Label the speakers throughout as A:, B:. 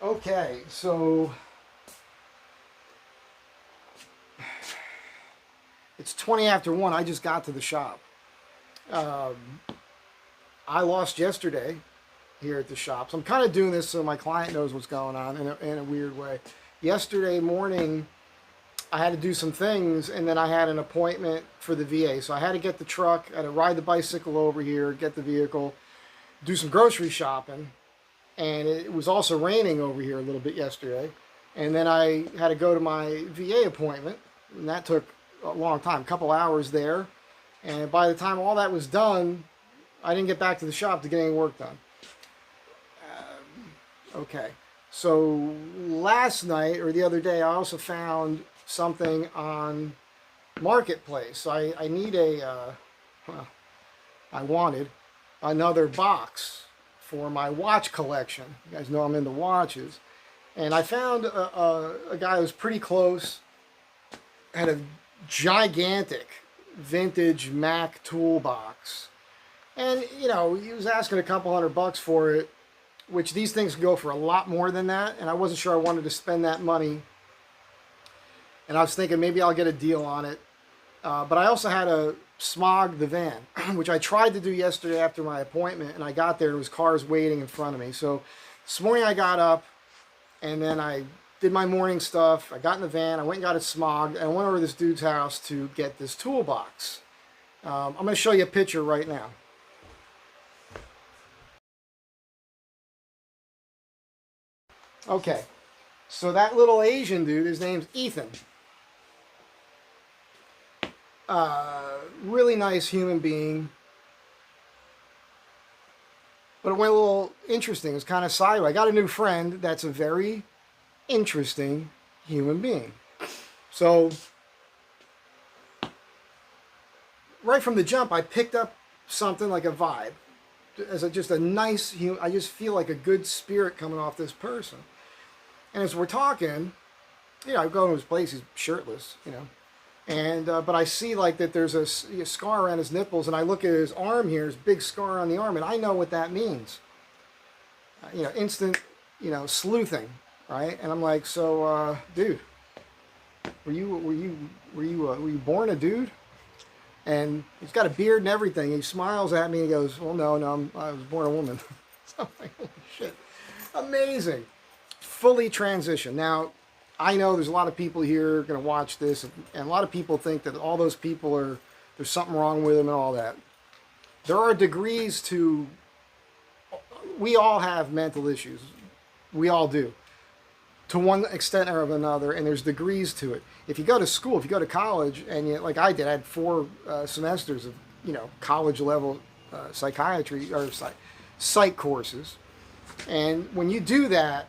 A: Okay, so it's 20 after 1. I just got to the shop. Um, I lost yesterday here at the shop. So I'm kind of doing this so my client knows what's going on in a weird way. Yesterday morning, I had to do some things, and then I had an appointment for the VA. So I had to get the truck, I had to ride the bicycle over here, get the vehicle, do some grocery shopping. And it was also raining over here a little bit yesterday. And then I had to go to my VA appointment, and that took a long time, a couple hours there. And by the time all that was done, I didn't get back to the shop to get any work done. Okay, so last night or the other day, I also found something on Marketplace. So I need well, I wanted another box for my watch collection. You guys know I'm into watches. And I found a guy who was pretty close, had a gigantic vintage Mac toolbox. And, you know, he was asking a couple $100 for it, which these things go for a lot more than that. And I wasn't sure I wanted to spend that money. And I was thinking maybe I'll get a deal on it. But I also had to smog the van, which I tried to do yesterday after my appointment. And I got there, there was cars waiting in front of me. So this morning I got up and then I did my morning stuff. I got in the van, I went and got it smogged, and I went over to this dude's house to get this toolbox. I'm going to show you a picture right now. Okay, so that little Asian dude, his name's Ethan. Really nice human being. But it went a little interesting. It was kind of sideways. I got a new friend that's a very interesting human being. So, right from the jump, I picked up something like a vibe. Just a nice, I just feel like a good spirit coming off this person. And as we're talking, you know, I go to his place, he's shirtless, you know. And, but I see like that there's a scar around his nipples, and I look at his arm here, his big scar on the arm, and I know what that means. You know, instant, you know, sleuthing, right? And I'm like, so, dude, were you born a dude? And he's got a beard and everything. He smiles at me and he goes, well, no, I was born a woman. So I'm like, holy shit. Amazing. Fully transitioned. Now, I know there's a lot of people here going to watch this, and a lot of people think that all those people there's something wrong with them and all that. There are degrees to, we all have mental issues. We all do. To one extent or another, and there's degrees to it. If you go to school, if you go to college, and you, like I did, I had 4 semesters of, you know, college level psychiatry or psych courses. And when you do that,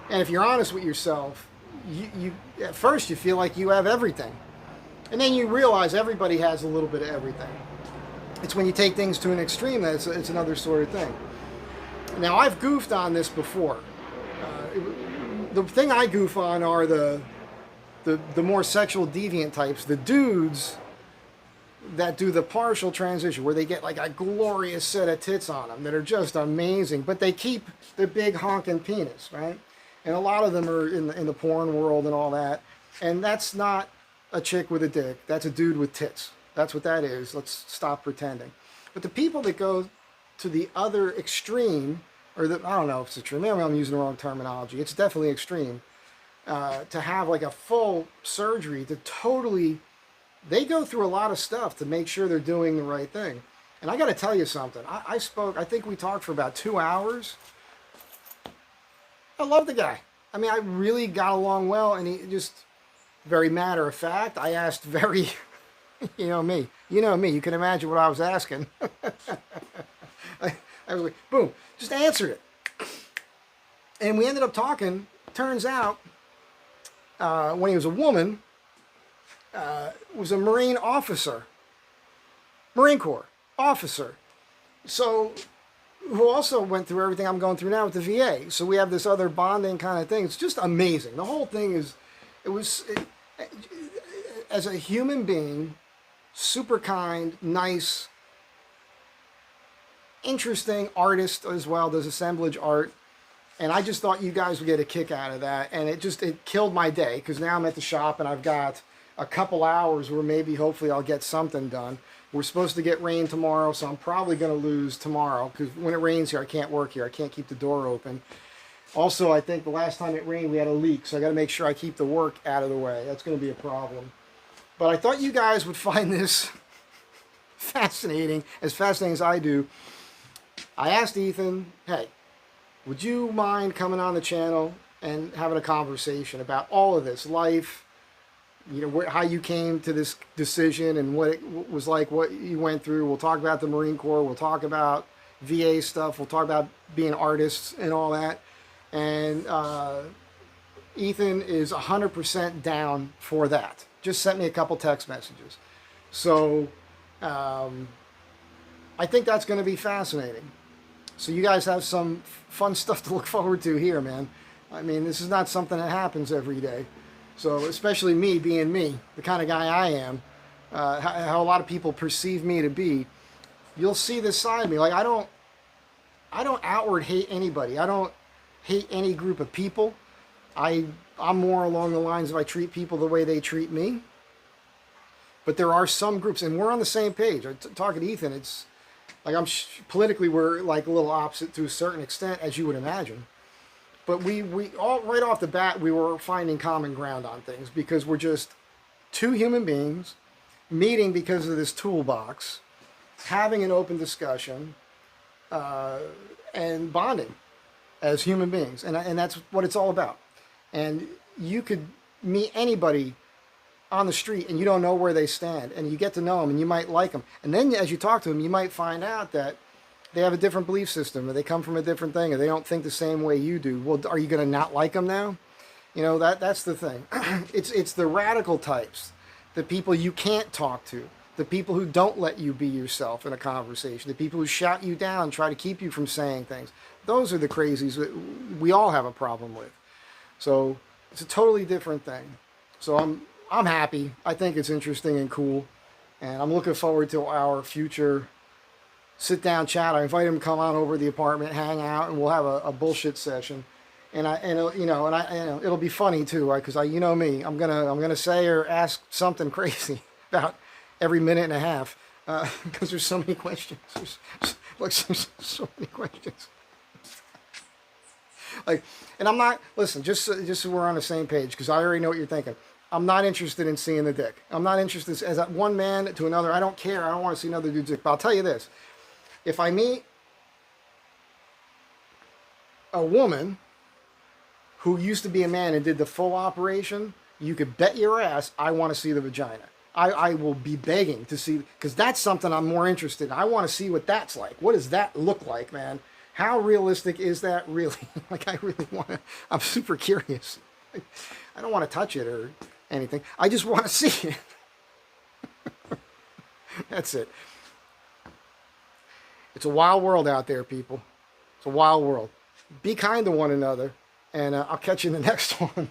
A: and if you're honest with yourself, you at first you feel like you have everything. And then you realize everybody has a little bit of everything. It's when you take things to an extreme that it's another sort of thing. Now, I've goofed on this before. The thing I goof on are the more sexual deviant types, the dudes that do the partial transition, where they get like a glorious set of tits on them that are just amazing, but they keep the big honking penis, right? And a lot of them are in the porn world and all that. And that's not a chick with a dick. That's a dude with tits. That's what that is. Let's stop pretending. But the people that go to the other extreme, or I don't know if it's extreme, maybe I'm using the wrong terminology. It's definitely extreme. To have like a full surgery to totally, they go through a lot of stuff to make sure they're doing the right thing. And I got to tell you something. I think we talked for about 2 hours. I love the guy. I mean, I really got along well, and he just very matter of fact. I asked very, you know me, you can imagine what I was asking. I was like, boom, just answered it. And we ended up talking. Turns out, when he was a woman, was a Marine officer, Marine Corps officer. So, who also went through everything I'm going through now with the VA. So we have this other bonding kind of thing. It's just amazing. The whole thing is, as a human being, super kind, nice, interesting artist as well, does assemblage art. And I just thought you guys would get a kick out of that. And it killed my day, because now I'm at the shop and I've got a couple hours where maybe hopefully I'll get something done. We're supposed to get rain tomorrow, so I'm probably going to lose tomorrow, because when it rains here, I can't work here. I can't keep the door open. Also, I think the last time it rained, we had a leak, so I got to make sure I keep the work out of the way. That's going to be a problem. But I thought you guys would find this fascinating as I do. I asked Ethan, hey, would you mind coming on the channel and having a conversation about all of this, life, how you came to this decision and what it was like, what you went through. We'll talk about the Marine Corps. We'll talk about VA stuff. We'll talk about being artists and all that. And Ethan is 100% down for that. Just sent me a couple text messages. So I think that's going to be fascinating. So you guys have some fun stuff to look forward to here, man. I mean, this is not something that happens every day. So especially me being me, the kind of guy I am, how a lot of people perceive me to be, you'll see this side of me. Like I don't outward hate anybody. I don't hate any group of people. I'm more along the lines of I treat people the way they treat me. But there are some groups, and we're on the same page. Talking to Ethan, it's like politically we're like a little opposite to a certain extent, as you would imagine. But we all right off the bat we were finding common ground on things, because we're just two human beings meeting because of this toolbox, having an open discussion, and bonding as human beings, and that's what it's all about. And you could meet anybody on the street and you don't know where they stand, and you get to know them and you might like them, and then as you talk to them you might find out that they have a different belief system, or they come from a different thing, or they don't think the same way you do. Well, are you going to not like them now? That's the thing. It's the radical types, the people you can't talk to, the people who don't let you be yourself in a conversation, the people who shout you down, try to keep you from saying things. Those are the crazies that we all have a problem with. So it's a totally different thing. So I'm happy. I think it's interesting and cool, and I'm looking forward to our future sit-down chat. I invite him to come on over to the apartment, hang out, and we'll have a bullshit session. And it'll be funny too, right? Because me, I'm gonna say or ask something crazy about every minute and a half, because there's so many questions. There's so many questions. And I'm not, listen, just so we're on the same page, because I already know what you're thinking. I'm not interested in seeing the dick. I'm not interested as one man to another. I don't care. I don't want to see another dude's dick. But I'll tell you this. If I meet a woman who used to be a man and did the full operation, you could bet your ass I want to see the vagina. I will be begging to see, because that's something I'm more interested in. I want to see what that's like. What does that look like, man? How realistic is that really? I really want to, I'm super curious. I don't want to touch it or anything. I just want to see it. That's it. It's a wild world out there, people. It's a wild world. Be kind to one another, and I'll catch you in the next one.